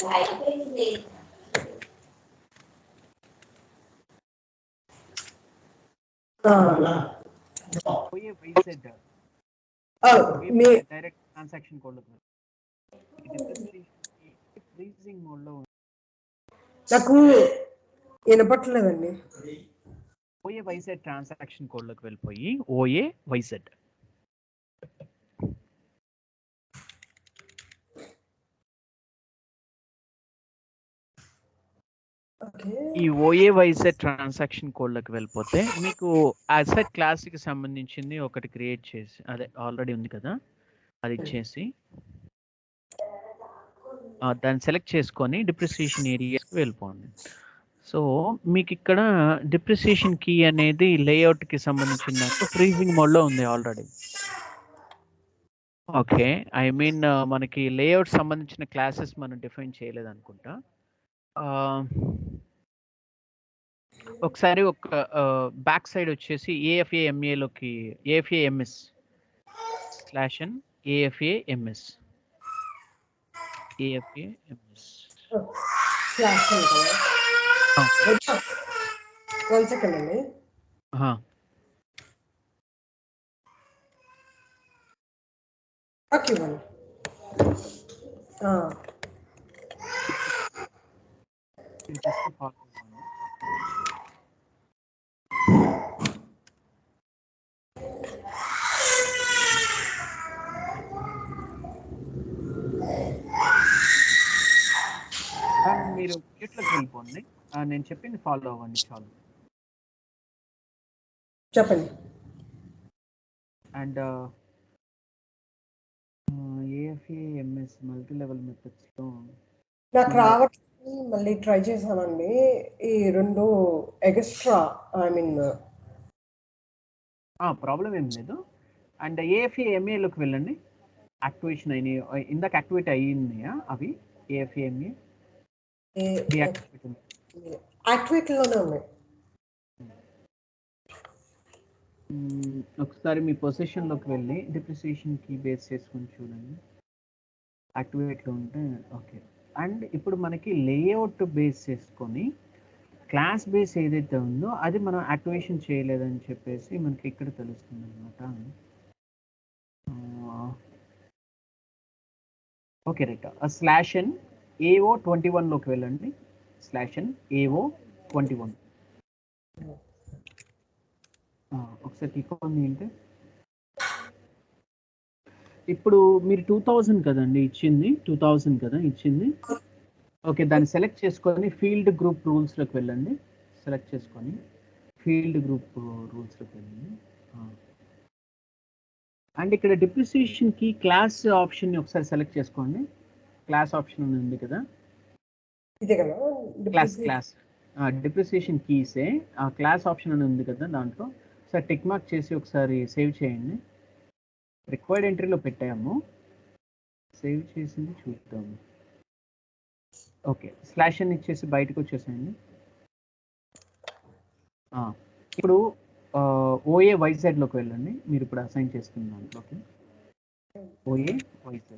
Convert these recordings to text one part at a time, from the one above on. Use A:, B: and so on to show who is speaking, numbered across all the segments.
A: OA YZ direct transaction code freezing mode లో
B: నాకు వినపట్లేదండి.
A: OA YZ transaction code లోకి వెళ్ళిపోయి OA YZ ఈ OA YZ ట్రాన్సాక్షన్ కోడ్ లోకి వెళ్ళిపోతే మీకు అసెట్ క్లాస్ కి సంబంధించింది ఒకటి క్రియేట్ చేసి, అదే ఆల్రెడీ ఉంది కదా, అది ఇచ్చేసి దాన్ని సెలెక్ట్ చేసుకొని డిప్రిసియేషన్ ఏరియాకి వెళ్ళిపోండి. సో మీకు ఇక్కడ డిప్రిసియేషన్ కీ అనేది లేఅవుట్ కి సంబంధించిన ఫ్రీజింగ్ మోడ్ లో ఉంది ఆల్రెడీ. ఓకే, ఐ మీన్ మనకి లేఅవుట్ సంబంధించిన క్లాసెస్ మనం డిఫైన్ చేయలేదు అనుకుంటా. ఒకసారి ఒక బ్యాక్ సైడ్ వచ్చేసి AFAMAలోకి AFAMS /n AFAMS
B: one second అండి. ఓకే వన్
A: మీరు ఎట్లోకి వెళ్ళిపోండి, నేను చెప్పింది ఫాలో అవ్వండి చాలు.
B: చెప్పండి.
A: And AFAMS multi level methods లో
B: నాకు రావట్లేదు, మళ్ళీ ట్రై చేశానండి. ఈ రెండు ఎక్స్ట్రా, ఐ మీన్
A: ప్రాబ్లం ఏం లేదు. అండ్ AFAMAలోకి వెళ్ళండి. యాక్టివేషన్ అయినాయి, ఇందాక యాక్టివేట్ అయ్యిందియా అవి? AFAMA
B: యాక్టివేట్ లోనే ఉన్నాయి.
A: ఒకసారి మీ పొజిషన్ లోకి వెళ్ళి డిప్రిసియేషన్ కీ బేస్ చేసుకొని చూడండి, యాక్టివేట్ లో ఉంటే ఓకే. అండ్ ఇప్పుడు మనకి లేఅవుట్ బేస్ చేసుకొని క్లాస్ బేస్ ఏదైతే ఉందో అది మనం యాక్టివేషన్ చేయలేదని చెప్పేసి మనకి ఇక్కడ తెలుస్తుంది అనమాట. ఓకే రైట్, /n AO21 లోకి వెళ్ళండి. /n AO21 ఒకసారి క్లిక్ అవ్వండి. అంటే ఇప్పుడు మీరు 2000 కదండి ఇచ్చింది, 2000 కదా ఇచ్చింది. ఓకే, దాన్ని సెలెక్ట్ చేసుకొని ఫీల్డ్ గ్రూప్ రూల్స్లోకి వెళ్ళండి. సెలెక్ట్ చేసుకొని ఫీల్డ్ గ్రూప్ రూల్స్లోకి వెళ్ళండి. అండ్ ఇక్కడ డిప్రిసియేషన్ కి క్లాస్ ఆప్షన్ని ఒకసారి సెలెక్ట్ చేసుకోండి. క్లాస్ ఆప్షన్ ఉంది కదా,
B: ఇదే కదా
A: క్లాస్ డిప్రిసియేషన్ కీసే క్లాస్ ఆప్షన్ అని ఉంది కదా, దాంట్లో ఒకసారి టిక్ మార్క్ చేసి ఒకసారి సేవ్ చేయండి. రిక్వైర్డ్ ఎంట్రీలో పెట్టాము, సేవ్ చేసింది చూద్దాము. ఓకే, /n ఇచ్చేసి బయటకు వచ్చేసేయండి. ఇప్పుడు OA YZ లోకి వెళ్ళండి. మీరు ఇప్పుడు అసైన్ చేస్తున్న దాంట్లోకి OA YZ.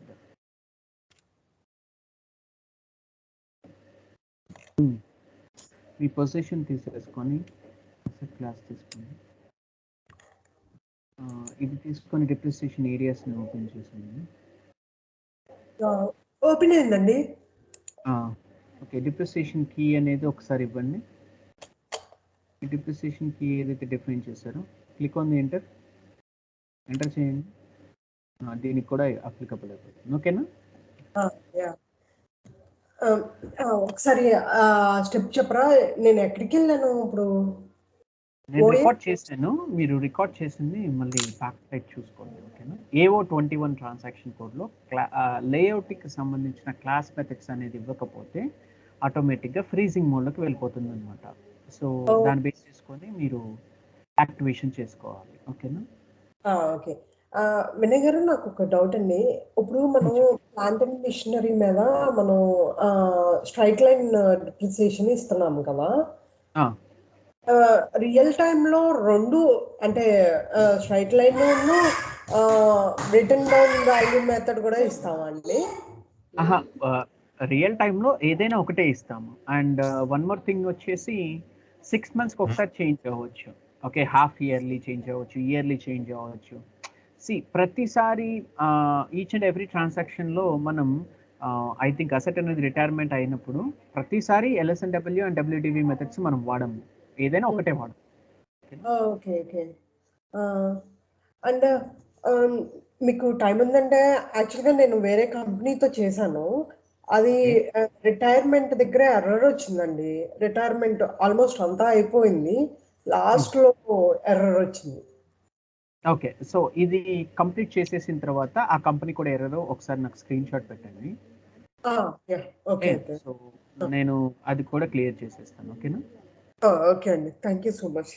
A: మీ పొజిషన్ తీసేసుకొని క్లాస్ తీసుకోండి. ఇది తీసుకొని డిప్రిసియేషన్ ఏరియాస్ని ఓపెన్ చేసేయండి.
B: ఓపెన్ అయిందండి.
A: ఓకే, డిప్రిసియేషన్ కీ అనేది ఒకసారి ఇవ్వండి. ఈ డిప్రిసియేషన్ కీ ఏదైతే డిఫైన్ చేశారో క్లిక్ ఆన్ ది ఎంటర్ చేయండి. దీనికి కూడా అప్లికబుల్ అయిపోతుంది. ఓకేనా?
B: ఒకసారి స్టెప్ చెప్పరా, నేను ఎక్కడికి వెళ్ళాను ఇప్పుడు?
A: నేను రికార్డ్ చేశాను, మీరు రికార్డ్ చేసింది మళ్ళీ బ్యాక్ సైడ్ చూసుకోండి. ఓకేనా? AO21 ట్రాన్సాక్షన్ కోడ్లో లేఅవుట్కి సంబంధించిన క్లాస్ మెథడ్స్ అనేది ఇవ్వకపోతే ఆటోమేటిక్గా ఫ్రీజింగ్ మోడ్లోకి వెళ్ళిపోతుంది అనమాట. సో దాన్ని బేస్ చేసుకొని మీరు యాక్టివేషన్ చేసుకోవాలి. ఓకేనా?
B: ఓకే వినయ్ గారు, నాకు ఒక డౌట్ అండి. ఇప్పుడు మనం ప్లాంట్ అండ్ మిషనరీ మీద మనం స్ట్రైట్ లైన్ డిప్రిసియేషన్ ఇస్తున్నాము కదా, రియల్ టైంలో రెండు అంటే straight line return down value method కూడా ఇస్తామండి?
A: రియల్ టైంలో ఏదైనా ఒకటే ఇస్తాము. అండ్ వన్ మోర్ థింగ్ వచ్చేసి 6 మంత్స్కి ఒకసారి చేంజ్ అవ్వచ్చు. ఓకే, హాఫ్ ఇయర్లీ చేంజ్ అవ్వచ్చు, ఇయర్లీ చేంజ్ అవ్వచ్చు. ప్రతిసారి ఈచ్ అండ్ ఎవ్రీ ట్రాన్సాక్షన్లో మనం ఐ థింక్ అసెట్ అనేది రిటైర్మెంట్ అయినప్పుడు ప్రతిసారి ఎల్ఎస్ఎన్డబ్ల్యూ అండ్ డబ్ల్యూడివి మెథడ్స్ మనం వాడము, ఏదైనా ఒకటే వాడము.
B: Okay okay. అండ్ మీకు టైం ఉందంటే యాక్చువల్గా నేను వేరే కంపెనీతో చేశాను. అది రిటైర్మెంట్ దగ్గర ఎర్రర్ వచ్చిందండి. రిటైర్మెంట్ ఆల్మోస్ట్ అంతా అయిపోయింది, లాస్ట్లో ఎర్రర్ వచ్చింది.
A: ఓకే, సో ఇది కంప్లీట్ చేసేసిన తర్వాత ఆ కంపెనీ కూడా ఎర్రర్ ఒకసారి నాకు స్క్రీన్ షాట్ పెట్టండి.
B: Okay okay.
A: సో నేను అది కూడా క్లియర్ చేసేస్తాను. ఓకేనా?
B: ఓకే అండి, థ్యాంక్ యూ సో మచ్.